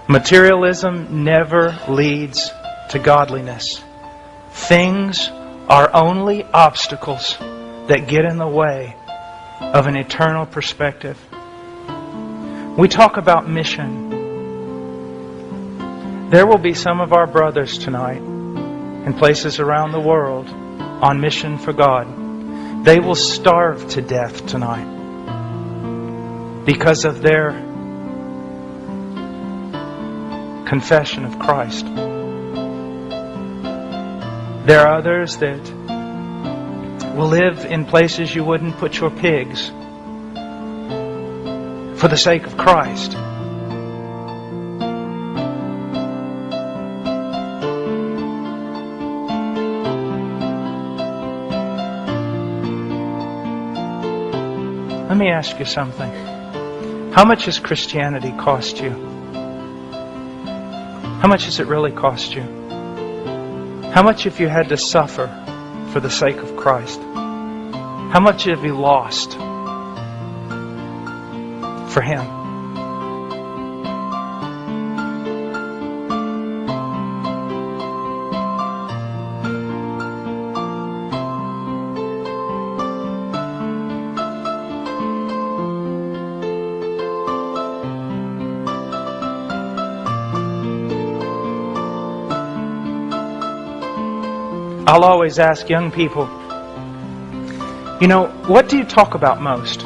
Materialism never leads to godliness. Things are only obstacles that get in the way of an eternal perspective. We talk about mission. There will be some of our brothers tonight in places around the world on mission for God. They will starve to death tonight because of their confession of Christ. There are others that will live in places you wouldn't put your pigs for the sake of Christ. Let me ask you something. How much has Christianity cost you? How much has it really cost you? How much have you had to suffer for the sake of Christ? How much have you lost for Him? I'll always ask young people, what do you talk about most?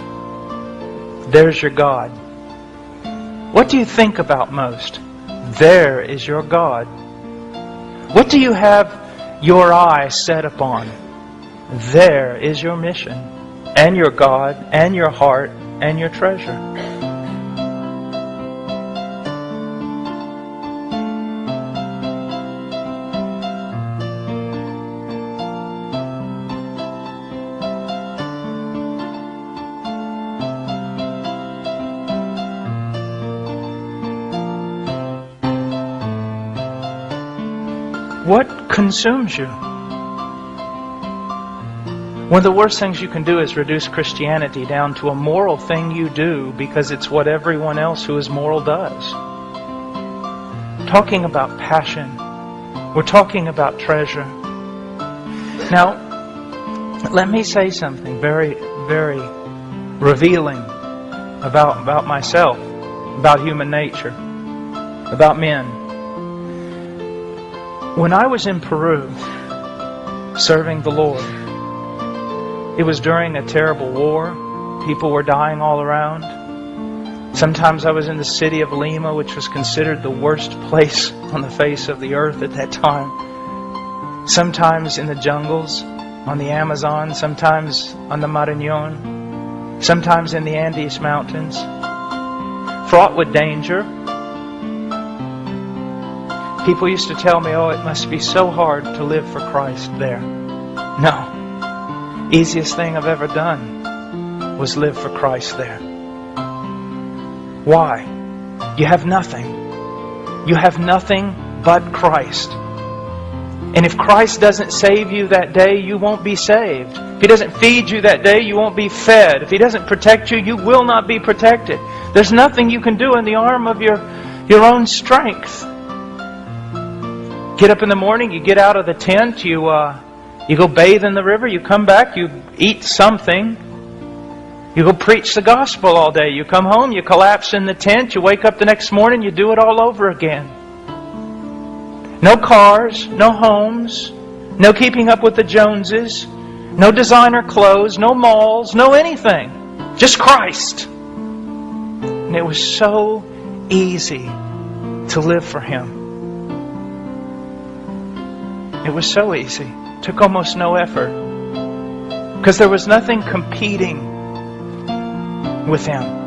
There's your God. What do you think about most? There is your God. What do you have your eye set upon? There is your mission, and your God, and your heart, and your treasure. What consumes you? One of the worst things you can do is reduce Christianity down to a moral thing you do because it's what everyone else who is moral does. Talking about passion. We're talking about treasure. Now, let me say something very, very revealing about myself, about human nature, about men. When I was in Peru serving the Lord, it was during a terrible war. People were dying all around. Sometimes I was in the city of Lima, which was considered the worst place on the face of the earth at that time. Sometimes in the jungles, on the Amazon, sometimes on the Marañón, sometimes in the Andes Mountains, fraught with danger. People used to tell me, it must be so hard to live for Christ there. No. Easiest thing I've ever done was live for Christ there. Why? You have nothing. You have nothing but Christ. And if Christ doesn't save you that day, you won't be saved. If He doesn't feed you that day, you won't be fed. If He doesn't protect you, you will not be protected. There's nothing you can do in the arm of your own strength. Get up in the morning, you get out of the tent, you go bathe in the river, you come back, you eat something. You go preach the gospel all day. You come home, you collapse in the tent, you wake up the next morning, you do it all over again. No cars, no homes, no keeping up with the Joneses, no designer clothes, no malls, no anything. Just Christ. And it was so easy to live for Him. It was so easy. It took almost no effort. Because there was nothing competing with Him.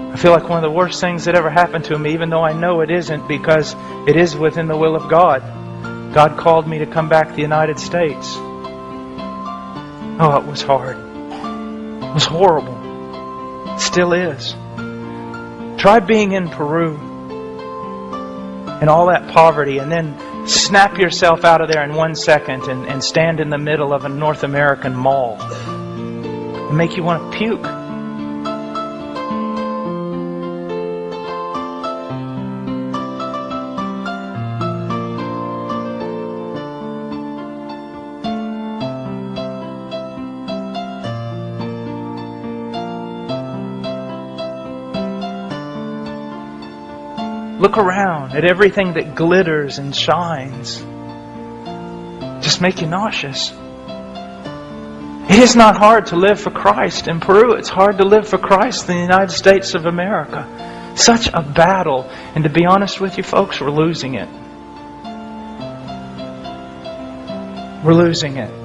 I feel like one of the worst things that ever happened to me, even though I know it isn't, because it is within the will of God. God called me to come back to the United States. Oh, it was hard. It was horrible. It still is. Try being in Peru and all that poverty, and then snap yourself out of there in 1 second and stand in the middle of a North American mall. It make you want to puke. Look around at everything that glitters and shines. Just make you nauseous. It is not hard to live for Christ in Peru. It's hard to live for Christ in the United States of America. Such a battle. And to be honest with you folks, we're losing it. We're losing it.